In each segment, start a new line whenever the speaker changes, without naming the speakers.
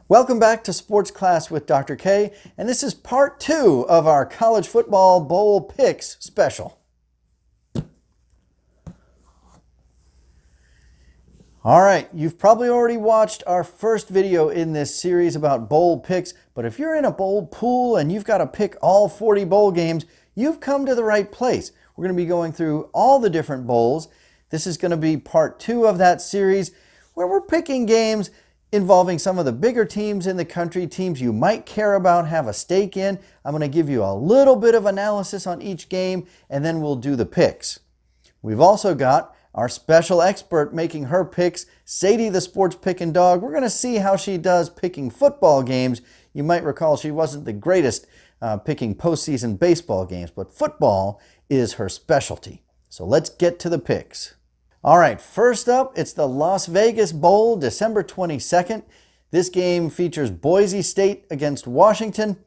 Welcome back to Sports Class with Dr. K, and this is part 2 of our College Football Bowl Picks special. Alright, you've probably already watched our first video in this series about bowl picks, but if you're in a bowl pool and you've got to pick all 40 bowl games, you've come to the right place. We're going to be going through all the different bowls. This is going to be part 2 of that series where we're picking games involving some of the bigger teams in the country, teams you might care about, have a stake in. I'm going to give you a little bit of analysis on each game, and then we'll do the picks. We've also got our special expert making her picks, Sate the Sports Pickin' Dog. We're going to see how she does picking football games. You might recall she wasn't the greatest picking postseason baseball games, but football is her specialty. So let's get to the picks. All right, first up, it's the Las Vegas Bowl, December 22nd. This game features Boise State against Washington.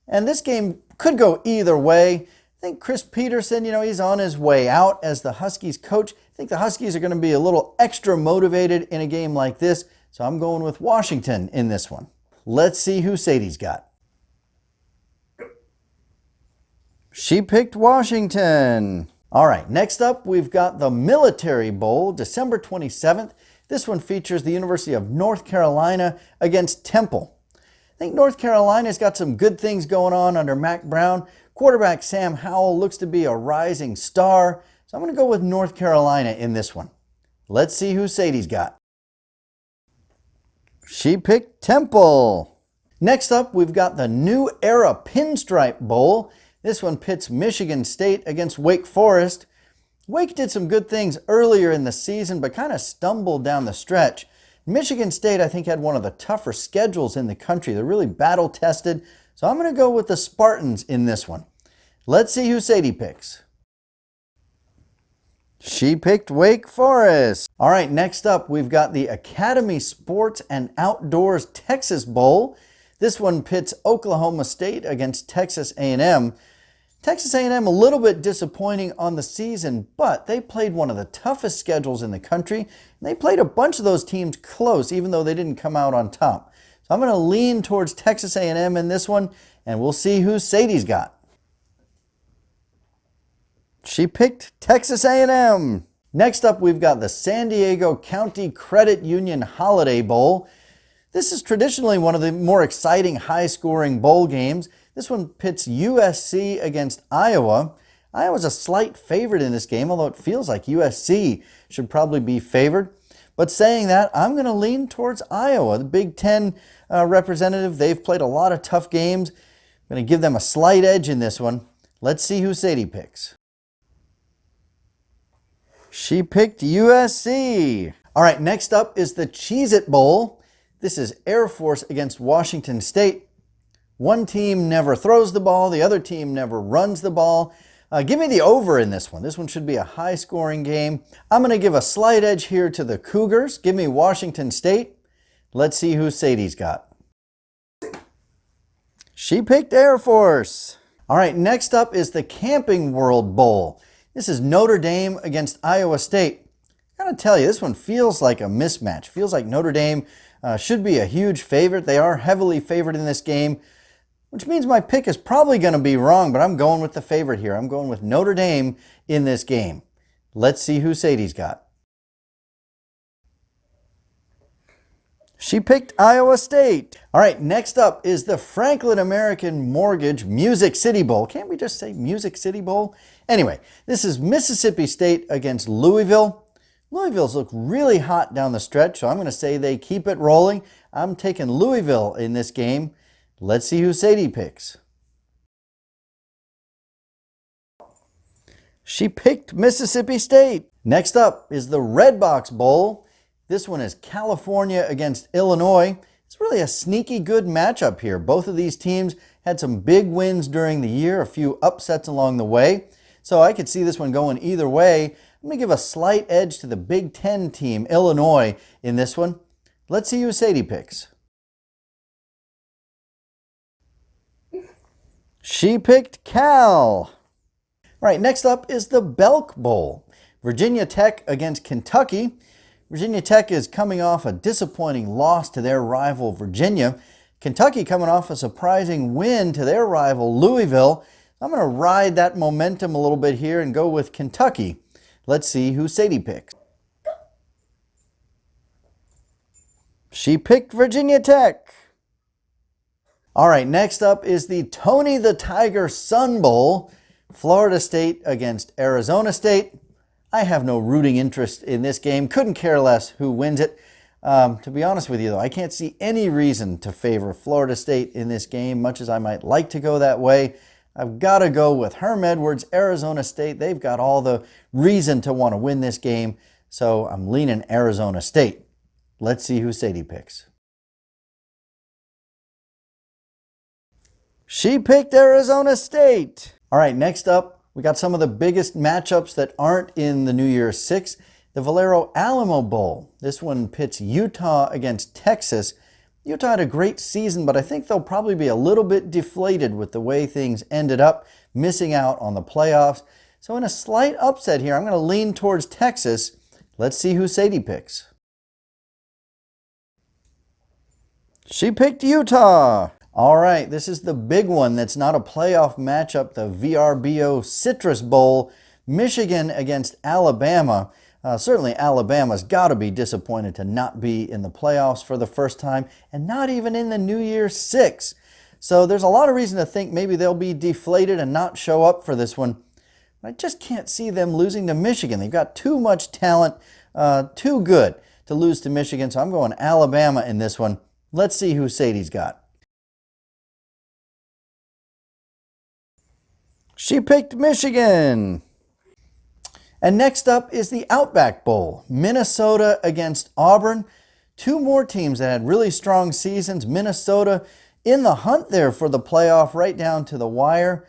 And this game could go either way. I think Chris Peterson, he's on his way out as the Huskies coach. I think the Huskies are going to be a little extra motivated in a game like this. So I'm going with Washington in this one. Let's see who Sadie's got. She picked Washington. All right, next up, we've got the Military Bowl, December 27th. This one features the University of North Carolina against Temple. I think North Carolina's got some good things going on under Mack Brown. Quarterback Sam Howell looks to be a rising star, so I'm going to go with North Carolina in this one. Let's see who Sadie's got. She picked Temple. Next up, we've got the New Era Pinstripe Bowl. This one pits Michigan State against Wake Forest. Wake did some good things earlier in the season, but kind of stumbled down the stretch. Michigan State, I think, had one of the tougher schedules in the country. They're really battle-tested, so I'm going to go with the Spartans in this one. Let's see who Sadie picks. She picked Wake Forest. All right, next up, we've got the Academy Sports and Outdoors Texas Bowl. This one pits Oklahoma State against Texas A&M. Texas A&M a little bit disappointing on the season, but they played one of the toughest schedules in the country, and they played a bunch of those teams close, even though they didn't come out on top. So I'm going to lean towards Texas A&M in this one, and we'll see who Sadie's got. She picked Texas A&M. Next up, we've got the San Diego County Credit Union Holiday Bowl. This is traditionally one of the more exciting, high-scoring bowl games. This one pits USC against Iowa. Iowa's a slight favorite in this game, although it feels like USC should probably be favored. But saying that, I'm going to lean towards Iowa, the Big Ten representative. They've played a lot of tough games. I'm going to give them a slight edge in this one. Let's see who Sadie picks. She picked USC. All right, next up is the Cheez-It Bowl. This is Air Force against Washington State. One team never throws the ball, the other team never runs the ball. Give me the over in this one. This one should be a high-scoring game. I'm going to give a slight edge here to the Cougars. Give me Washington State. Let's see who Sadie's got. She picked Air Force. All right, next up is the Camping World Bowl. This is Notre Dame against Iowa State. I gotta tell you, this one feels like a mismatch. Feels like Notre Dame should be a huge favorite. They are heavily favored in this game, which means my pick is probably going to be wrong, but I'm going with the favorite here. I'm going with Notre Dame in this game. Let's see who Sadie's got. She picked Iowa State. All right, next up is the Franklin American Mortgage Music City Bowl. Can't we just say Music City Bowl? Anyway, this is Mississippi State against Louisville. Louisville's look really hot down the stretch, so I'm going to say they keep it rolling. I'm taking Louisville in this game. Let's see who Sadie picks. She picked Mississippi State. Next up is the Red Box Bowl. This one is California against Illinois. It's really a sneaky good matchup here. Both of these teams had some big wins during the year, a few upsets along the way. So I could see this one going either way. I'm going to give a slight edge to the Big Ten team, Illinois, in this one. Let's see who Sadie picks. She picked Cal. All right, next up is the Belk Bowl. Virginia Tech against Kentucky. Virginia Tech is coming off a disappointing loss to their rival Virginia. Kentucky coming off a surprising win to their rival Louisville. I'm going to ride that momentum a little bit here and go with Kentucky. Let's see who Sadie picks. She picked Virginia Tech. All right, next up is the Tony the Tiger Sun Bowl. Florida State against Arizona State. I have no rooting interest in this game. Couldn't care less who wins it. To be honest with you, though, I can't see any reason to favor Florida State in this game, much as I might like to go that way. I've got to go with Herm Edwards, Arizona State. They've got all the reason to want to win this game, so I'm leaning Arizona State. Let's see who Sadie picks. She picked Arizona State. All right, next up, we got some of the biggest matchups that aren't in the New Year's Six. The Valero Alamo Bowl. This one pits Utah against Texas. Utah had a great season, but I think they'll probably be a little bit deflated with the way things ended up, missing out on the playoffs. So in a slight upset here, I'm going to lean towards Texas. Let's see who Sadie picks. She picked Utah. All right, this is the big one that's not a playoff matchup, the VRBO Citrus Bowl. Michigan against Alabama. Certainly Alabama's got to be disappointed to not be in the playoffs for the first time and not even in the New Year's Six. So there's a lot of reason to think maybe they'll be deflated and not show up for this one. I just can't see them losing to Michigan. They've got too much talent, too good to lose to Michigan. So I'm going Alabama in this one. Let's see who Sadie's got. She picked Michigan. And next up is the Outback Bowl. Minnesota against Auburn. Two more teams that had really strong seasons. Minnesota in the hunt there for the playoff right down to the wire.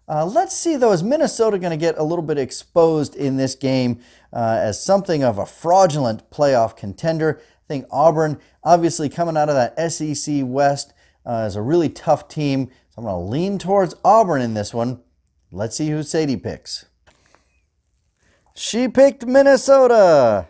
Let's see though, is Minnesota going to get a little bit exposed in this game as something of a fraudulent playoff contender? I think Auburn, obviously coming out of that SEC West, is a really tough team. So I'm going to lean towards Auburn in this one. Let's see who Sadie picks. She picked Minnesota.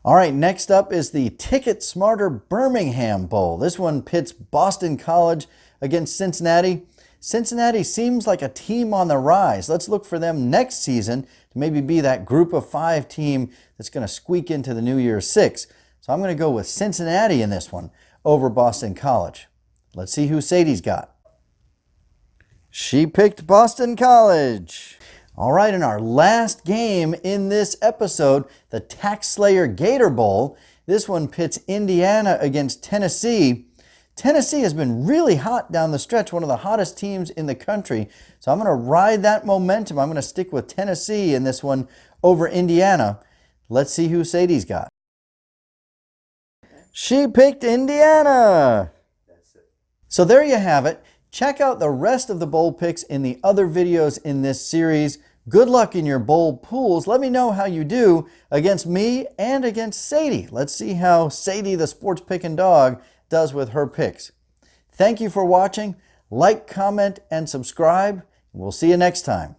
All right, next up is the Ticket Smarter Birmingham Bowl. This one pits Boston College against Cincinnati. Cincinnati seems like a team on the rise. Let's look for them next season to maybe be that group of 5 team that's going to squeak into the New Year's Six. So I'm going to go with Cincinnati in this one over Boston College. Let's see who Sadie's got. She picked Boston College. All right, in our last game in this episode, the Tax Slayer Gator Bowl. This one pits Indiana against Tennessee. Tennessee has been really hot down the stretch, one of the hottest teams in the country. So I'm going to ride that momentum. I'm going to stick with Tennessee in this one over Indiana. Let's see who Sadie's got. She picked Indiana. So there you have it. Check out the rest of the bowl picks in the other videos in this series. Good luck in your bowl pools. Let me know how you do against me and against Sadie. Let's see how Sadie, the sports picking dog, does with her picks. Thank you for watching. Like, comment, and subscribe. We'll see you next time.